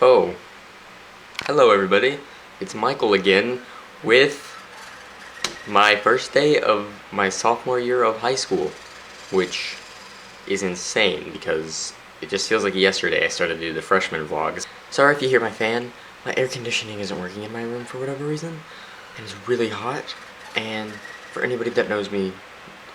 Oh, hello everybody. It's Michael again with my first day of my sophomore year of high school, which is insane because it just feels like yesterday I started to do the freshman vlogs. Sorry if you hear my fan. My air conditioning isn't working in my room for whatever reason, and it's really hot. And for anybody that knows me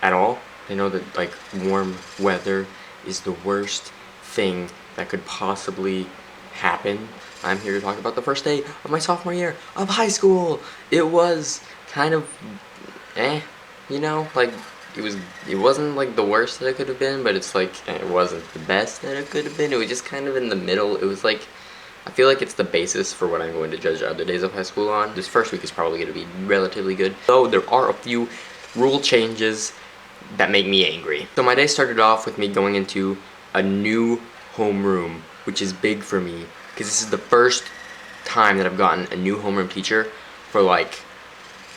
at all, they know that like warm weather is the worst thing that could possibly happen. I'm here to talk about the first day of my sophomore year of high school. It was kind of you know, like it wasn't like the worst that it could have been, but it's like it wasn't the best that it could have been. It was just kind of in the middle. It was like I feel like it's the basis for what I'm going to judge other days of high school on. This first week is probably going to be relatively good, though there are a few rule changes that make me angry. So my day started off with me going into a new homeroom, which is big for me because this is the first time that I've gotten a new homeroom teacher for like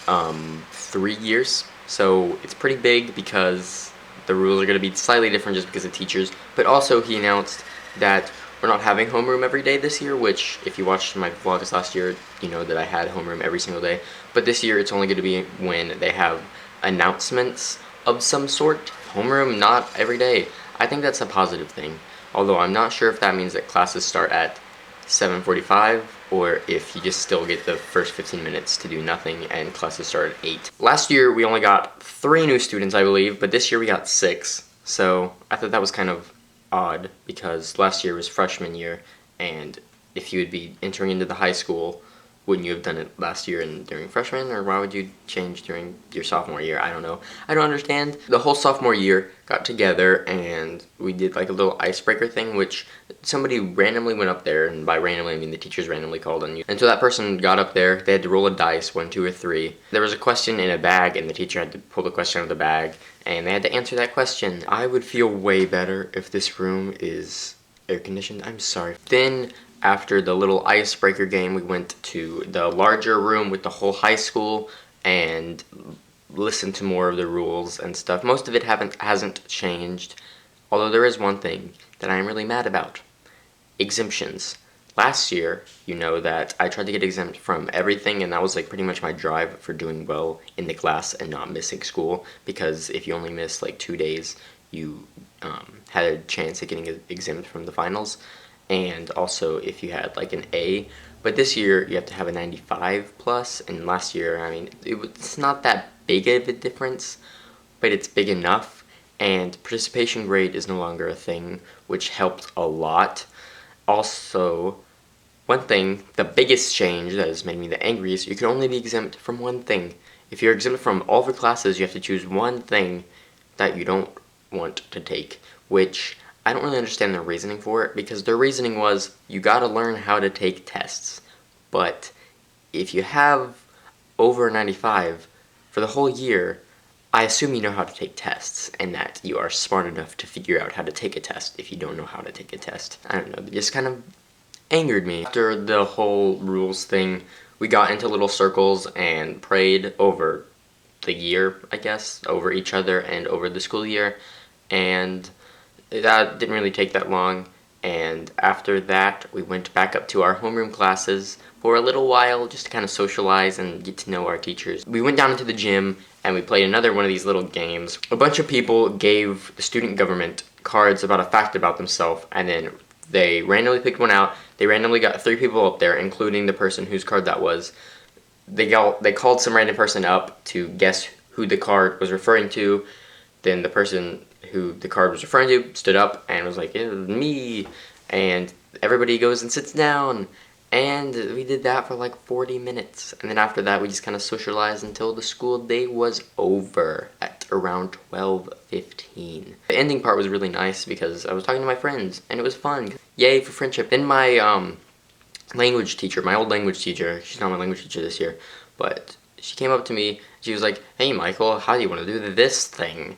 3 years. So it's pretty big because the rules are going to be slightly different just because of teachers. But also he announced that we're not having homeroom every day this year, which if you watched my vlogs last year, you know that I had homeroom every single day. But this year it's only going to be when they have announcements of some sort. Homeroom not every day. I think that's a positive thing. Although I'm not sure if that means that classes start at 7:45 or if you just still get the first 15 minutes to do nothing and classes start at 8. Last year we only got 3 new students, I believe, but this year we got 6. So I thought that was kind of odd because last year was freshman year, and if you would be entering into the high school, wouldn't you have done it last year and during freshman, or why would you change during your sophomore year? I don't know. I don't understand. The whole sophomore year got together and we did like a little icebreaker thing, which somebody randomly went up there, and by randomly I mean the teachers randomly called on you. And so that person got up there, they had to roll a dice, 1, 2, or 3. There was a question in a bag and the teacher had to pull the question out of the bag and they had to answer that question. I would feel way better if this room is air conditioned. I'm sorry. Then after the little icebreaker game, we went to the larger room with the whole high school and listened to more of the rules and stuff. Most of it hasn't changed, although there is one thing that I am really mad about. Exemptions. Last year, you know that I tried to get exempt from everything, and that was like pretty much my drive for doing well in the class and not missing school, because if you only miss like 2 days, you had a chance at getting exempt from the finals. And also if you had like an A, but this year you have to have a 95 plus, and last year, I mean, it's not that big of a difference, but it's big enough, and participation grade is no longer a thing, which helped a lot. Also, one thing, the biggest change that has made me the angriest, you can only be exempt from one thing. If you're exempt from all the classes, you have to choose one thing that you don't want to take, which I don't really understand their reasoning for it, because their reasoning was you gotta learn how to take tests. But if you have over 95 for the whole year, I assume you know how to take tests and that you are smart enough to figure out how to take a test if you don't know how to take a test. I don't know, it just kind of angered me. After the whole rules thing, we got into little circles and prayed over the year, I guess, over each other and over the school year, and that didn't really take that long. And after that, we went back up to our homeroom classes for a little while just to kind of socialize and get to know our teachers. We went down into the gym and we played another one of these little games. A bunch of people gave the student government cards about a fact about themselves, and then they randomly picked one out. They randomly got 3 people up there, including the person whose card that was. They called some random person up to guess who the card was referring to. Then the person who the card was referring to stood up and was like, "It was me," and everybody goes and sits down, and we did that for like 40 minutes, and then after that we just kind of socialized until the school day was over at around 12:15. The ending part was really nice because I was talking to my friends and it was fun. Yay for friendship. Then my language teacher, my old language teacher, she's not my language teacher this year, but she came up to me, she was like, "Hey Michael, how do you want to do this thing?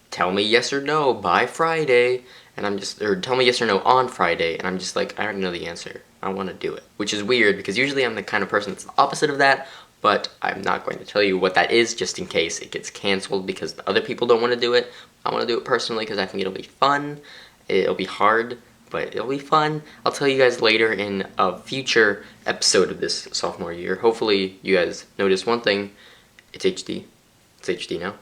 Tell me yes or no by Friday," and I'm just, or tell me yes or no on Friday, and I'm just like, I already know the answer. I want to do it. Which is weird because usually I'm the kind of person that's the opposite of that, but I'm not going to tell you what that is just in case it gets canceled because the other people don't want to do it. I want to do it personally because I think it'll be fun. It'll be hard, but it'll be fun. I'll tell you guys later in a future episode of this sophomore year. Hopefully you guys notice one thing. It's HD. It's HD now.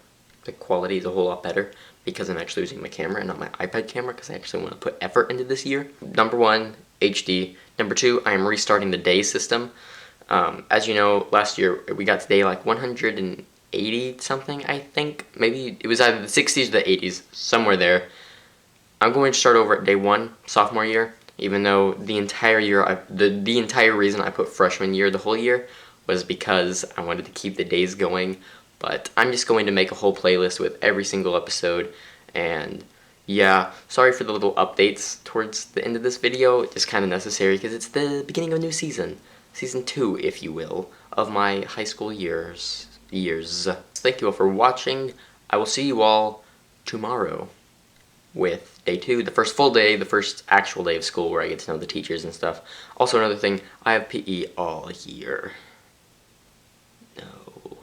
The quality is a whole lot better because I'm actually using my camera and not my iPad camera because I actually want to put effort into this year. Number one, HD. Number two, I am restarting the day system. As you know, last year we got to day like 180 something, I think. Maybe it was either the 60s or the 80s, somewhere there. I'm going to start over at day one, sophomore year, even though the entire year, the entire reason I put freshman year the whole year was because I wanted to keep the days going. But I'm just going to make a whole playlist with every single episode, and yeah, sorry for the little updates towards the end of this video. It's just kind of necessary because it's the beginning of a new season. Season 2, if you will, of my high school years. Thank you all for watching. I will see you all tomorrow with day 2, the first full day, the first actual day of school where I get to know the teachers and stuff. Also, another thing, I have PE all year. No.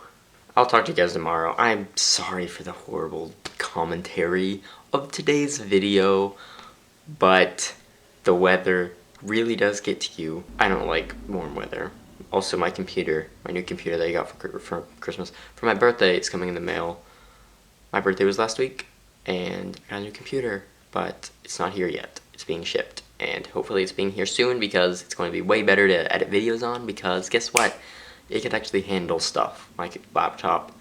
I'll talk to you guys tomorrow. I'm sorry for the horrible commentary of today's video, but the weather really does get to you. I don't like warm weather. Also, my computer, my new computer that I got for Christmas, for my birthday, it's coming in the mail. My birthday was last week, and I got a new computer, but it's not here yet. It's being shipped, and hopefully it's being here soon because it's going to be way better to edit videos on because guess what? It can actually handle stuff. My laptop,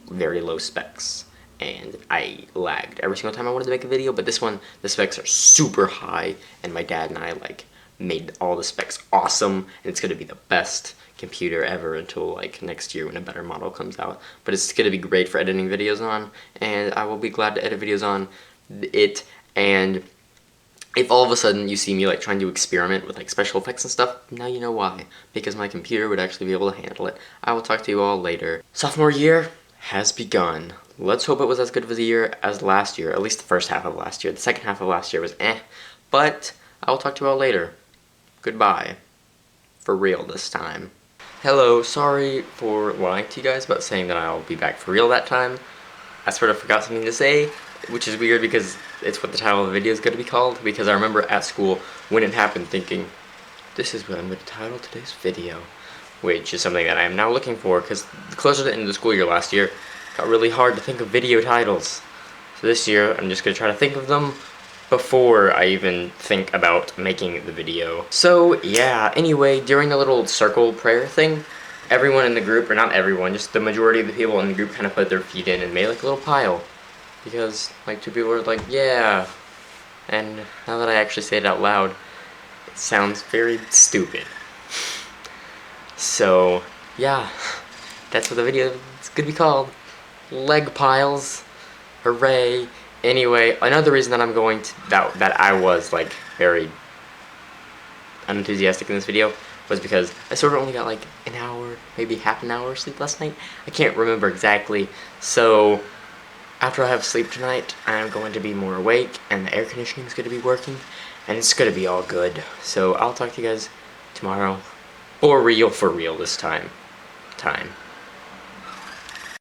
very low specs, and I lagged every single time I wanted to make a video, but this one, the specs are super high, and my dad and I, like, made all the specs awesome, and it's going to be the best computer ever until, like, next year when a better model comes out. But it's going to be great for editing videos on, and I will be glad to edit videos on it, and if all of a sudden you see me like trying to experiment with like special effects and stuff, now you know why. Because my computer would actually be able to handle it. I will talk to you all later. Sophomore year has begun. Let's hope it was as good of a year as last year. At least the first half of last year. The second half of last year was eh. But I will talk to you all later. Goodbye. For real this time. Hello, sorry for lying to you guys about saying that I'll be back for real that time. I sort of forgot something to say, which is weird because it's what the title of the video is going to be called, because I remember at school when it happened thinking, this is what I'm going to title today's video, which is something that I am now looking for, because closer to the end of the school year last year, it got really hard to think of video titles. So this year, I'm just going to try to think of them before I even think about making the video. So yeah, anyway, during the little circle prayer thing, everyone in the group, or not everyone, just the majority of the people in the group kind of put their feet in and made like a little pile. Because like 2 people were like, yeah. And now that I actually say it out loud, it sounds very stupid. So yeah, that's what the video is gonna be called. Leg piles. Hooray. Anyway, another reason that I'm going to, that I was like very unenthusiastic in this video was because I sort of only got like an hour, maybe half an hour of sleep last night. I can't remember exactly. So after I have sleep tonight, I'm going to be more awake, and the air conditioning is going to be working, and it's going to be all good. So I'll talk to you guys tomorrow. For real this time.